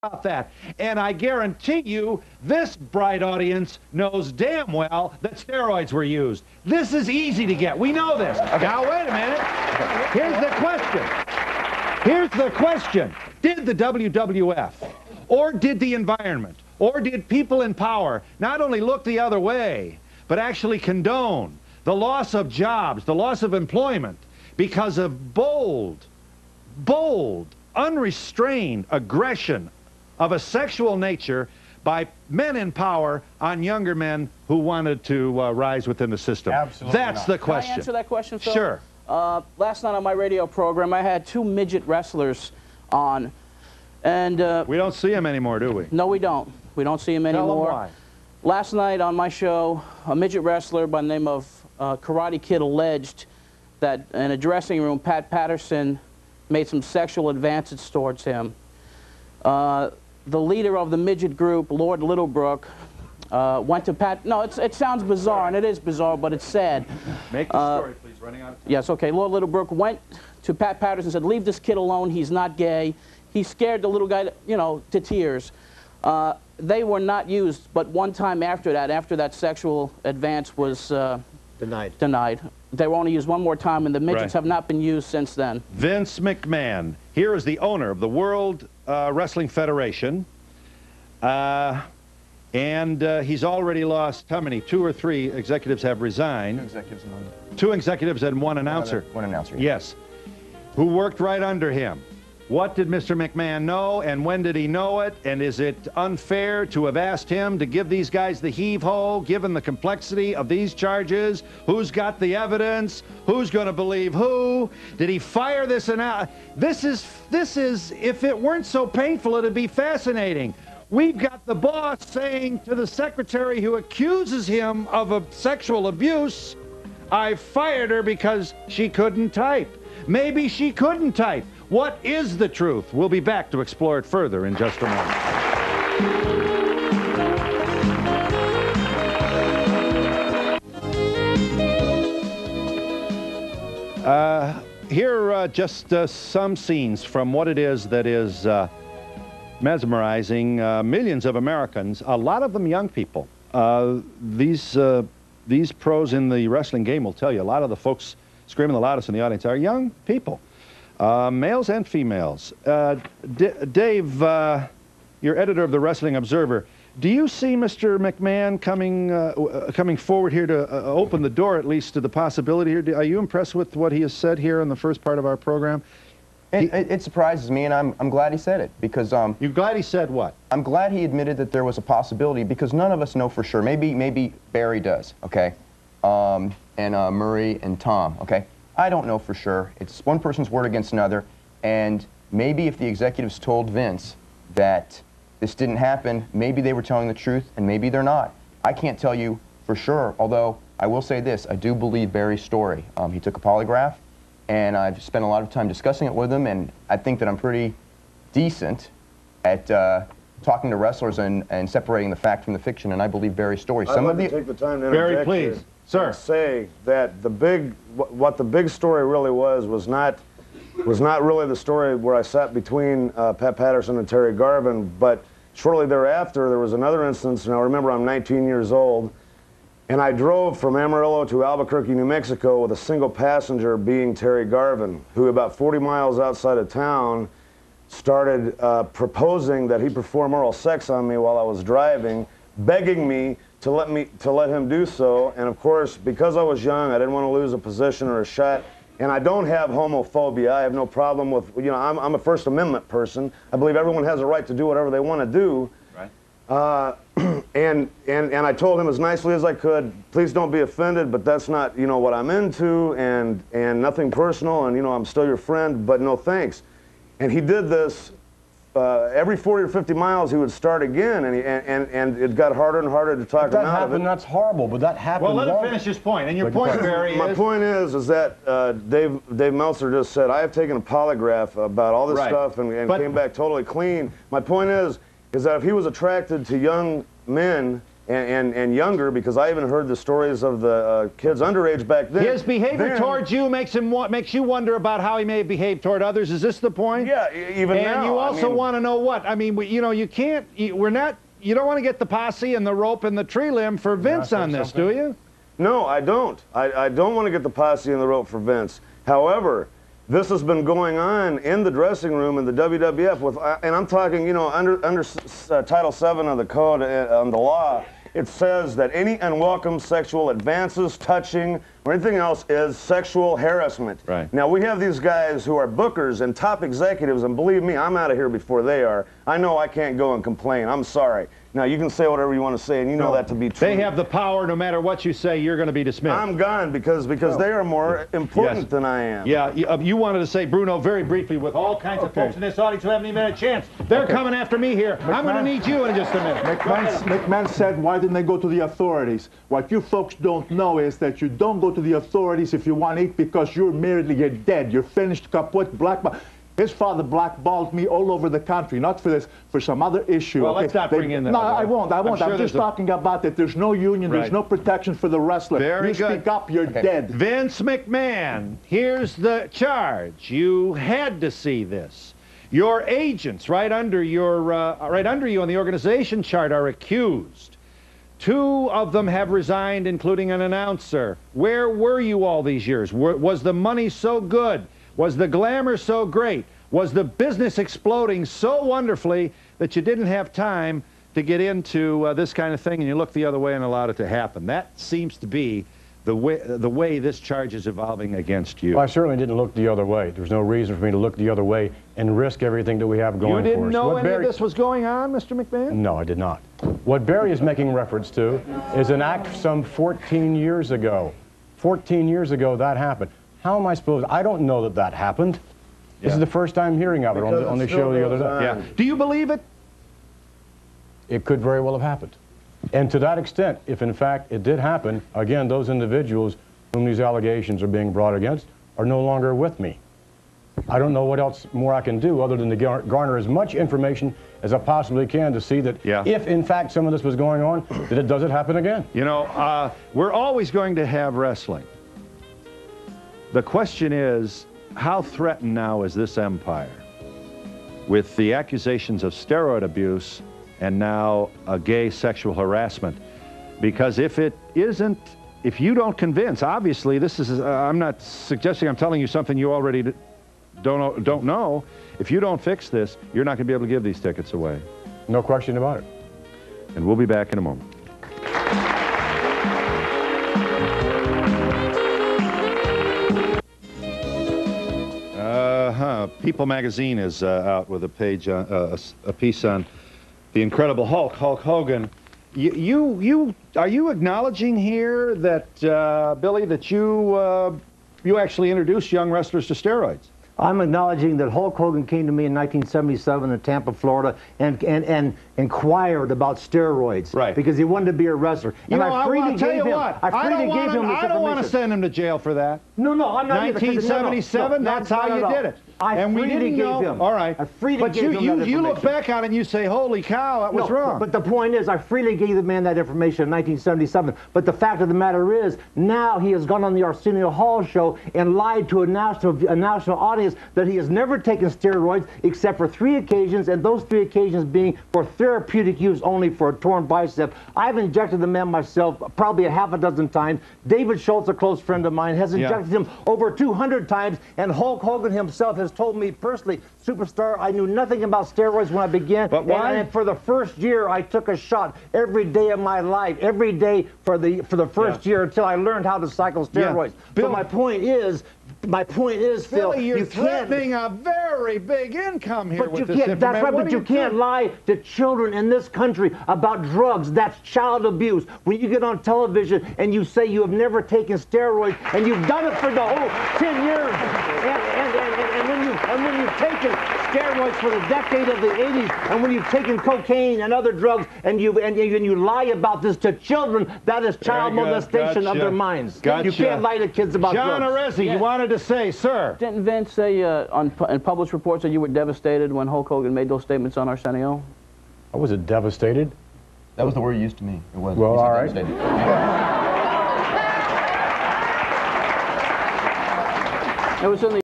about that. And I guarantee you, this bright audience knows damn well that steroids were used. This is easy to get. We know this. Okay. Now, wait a minute. Here's the question. Here's the question. Did the WWF, or did the environment, or did people in power not only look the other way, but actually condone the loss of jobs, the loss of employment, because of bold, unrestrained aggression of a sexual nature by men in power on younger men who wanted to rise within the system? Absolutely That's not. the question. Can I answer that question, Phil? Sure. Last night on my radio program, I had 2 midget wrestlers on, and we don't see them anymore, do we? No, we don't. We don't see them anymore. Tell them why. Last night on my show, a midget wrestler by the name of Karate Kid alleged that in a dressing room, Pat Patterson made some sexual advances towards him. The leader of the midget group, Lord Littlebrook, went to Pat. No, it sounds bizarre, and it is bizarre, but it's sad. Make the story, please. Running out of time. Yes, okay. Lord Littlebrook went to Pat Patterson and said, "Leave this kid alone. He's not gay." He scared the little guy, you know, to tears. They were not used, but one time after that sexual advance was denied. They were only used one more time, and the midgets have not been used since then. Vince McMahon, here is the owner of the World Wrestling Federation, and he's already lost, how many? 2 or 3 executives have resigned. 2 executives and 1. 2 executives and 1 announcer. 1 announcer. Yes. Who worked right under him. What did Mr. McMahon know, and when did he know it? And is it unfair to have asked him to give these guys the heave-ho, given the complexity of these charges? Who's got the evidence? Who's going to believe who? Did he fire this and out? This is, if it weren't so painful, it'd be fascinating. We've got the boss saying to the secretary who accuses him of a sexual abuse, "I fired her because she couldn't type." Maybe she couldn't type. What is the truth? We'll be back to explore it further in just a moment. Here are just some scenes from what it is that is mesmerizing millions of Americans, a lot of them young people. These pros in the wrestling game will tell you, a lot of the folks screaming the loudest in the audience are young people. Males and females. Dave, you're editor of the Wrestling Observer. Do you see Mr. McMahon coming forward here to open the door, at least, to the possibility here? Are you impressed with what he has said here in the first part of our program? It surprises me, and I'm glad he said it, because... You're glad he said what? I'm glad he admitted that there was a possibility, because none of us know for sure. Maybe Barry does, okay? And Murray and Tom, okay? I don't know for sure. It's one person's word against another, and maybe if the executives told Vince that this didn't happen, maybe they were telling the truth, and maybe they're not. I can't tell you for sure, although I will say this, I do believe Barry's story. He took a polygraph, and I've spent a lot of time discussing it with him, and I think that I'm pretty decent at talking to wrestlers and separating the fact from the fiction, and I believe Barry's story. I'd like to take the time to interject Barry, please. here Sir. and say that what the big story really was not really the story where I sat between Pat Patterson and Terry Garvin, but shortly thereafter there was another instance, and I remember I'm 19 years old, and I drove from Amarillo to Albuquerque, New Mexico with a single passenger being Terry Garvin, who about 40 miles outside of town started proposing that he perform oral sex on me while I was driving, begging me to let him do so. And of course, because I was young, I didn't want to lose a position or a shot. And I don't have homophobia. I have no problem with, you know, I'm a First Amendment person. I believe everyone has a right to do whatever they want to do. Right. And I told him as nicely as I could, please don't be offended, but that's not, you know, what I'm into, and nothing personal, and, you know, I'm still your friend, but no thanks. And he did this. Every 40 or 50 miles, he would start again, and it got harder and harder to talk him out of it. That happened, that's horrible, but that happened. Well, let him finish his point. And your point, Barry, my point is that Dave Meltzer just said, I have taken a polygraph about all this stuff and came back totally clean. My point is that if he was attracted to young men and younger, because I even heard the stories of the kids underage back then. His behavior towards you makes you wonder about how he may have behaved toward others. Is this the point? Yeah, even now. And you also want to know what? I mean, you know, you can't, we're not, you don't want to get the posse and the rope and the tree limb for Vince on this, do you? No, I don't. I don't want to get the posse and the rope for Vince. However, this has been going on in the dressing room in the WWF with, and I'm talking, you know, under Title VII of the code on the law, it says that any unwelcome sexual advances, touching, or anything else is sexual harassment. Right. Now, we have these guys who are bookers and top executives, and believe me, I'm out of here before they are. I know I can't go and complain. I'm sorry. Now, you can say whatever you want to say, and you know that to be true. They have the power. No matter what you say, you're going to be dismissed. I'm gone because they are more important than I am. Yeah, you wanted to say, Bruno, very briefly, with all kinds of folks in this audience who haven't even had a chance. They're coming after me here. I'm going to need you in just a minute. McMahon said, why didn't they go to the authorities? What you folks don't know is that you don't go to the authorities if you want to eat because you're dead. You're finished, kaput, blackball. His father blackballed me all over the country, not for this, for some other issue. Well, let's not bring in that. No, I won't. I'm just talking about that there's no union, there's no protection for the wrestler. Very good. You speak up, you're dead. Vince McMahon, here's the charge. You had to see this. Your agents, right under you on the organization chart, are accused. 2 of them have resigned, including an announcer. Where were you all these years? Was the money so good? Was the glamour so great? Was the business exploding so wonderfully that you didn't have time to get into this kind of thing and you looked the other way and allowed it to happen? That seems to be the way this charge is evolving against you. Well, I certainly didn't look the other way. There's no reason for me to look the other way and risk everything that we have going for us. You didn't know any of this was going on, Mr. McMahon? No, I did not. What Barry is making reference to is an act some 14 years ago. 14 years ago that happened. How am I supposed? I don't know that that happened. This is the first time hearing of it on the show the other day. Yeah. Do you believe it? It could very well have happened. And to that extent, if in fact it did happen, again, those individuals whom these allegations are being brought against are no longer with me. I don't know what else more I can do other than to garner as much information as I possibly can to see that if in fact some of this was going on, that does it happen again? You know, we're always going to have wrestling. The question is, how threatened now is this empire with the accusations of steroid abuse and now a gay sexual harassment? Because if you don't convince, obviously this is, I'm not suggesting, I'm telling you something you already don't know. If you don't fix this, you're not going to be able to give these tickets away. No question about it. And we'll be back in a moment. People magazine is out with a page, a piece on the Incredible Hulk, Hulk Hogan. Are you acknowledging here that Billy, that you actually introduced young wrestlers to steroids? I'm acknowledging that Hulk Hogan came to me in 1977 in Tampa, Florida, and inquired about steroids. Right. Because he wanted to be a wrestler. You and know, I freely gave him. I don't want to send him to jail for that. No, I'm not. 1977. No, that's how you did it. And we didn't gave him. All right. I freely gave him that you look back on it and you say, "Holy cow, that was wrong." But the point is, I freely gave the man that information in 1977. But the fact of the matter is, now he has gone on the Arsenio Hall show and lied to a national audience that he has never taken steroids except for 3 occasions, and those 3 occasions being for therapeutic use only for a torn bicep. I've injected the man myself probably a half a dozen times. David Schultz, a close friend of mine, has injected him over 200 times, and Hulk Hogan himself has told me personally, "Superstar, I knew nothing about steroids when I began, but why? And for the first year I took a shot every day of my life, every day for the first year until I learned how to cycle steroids." But my point is, Phil, Billy, you're threatening a very big income here with this information. That's right, but you can't lie to children in this country about drugs. That's child abuse. When you get on television and you say you have never taken steroids and you've done it for the whole 10 years, and when you've taken steroids for the decade of the 80s, and when you've taken cocaine and other drugs, and you lie about this to children, that is child molestation of their minds. You can't lie to kids about drugs. John Arezzi, you wanted to say, sir. Didn't Vince say in published reports that you were devastated when Hulk Hogan made those statements on Arsenio? I wasn't devastated. That was the word you used to me. It was. Well, all right. It was in the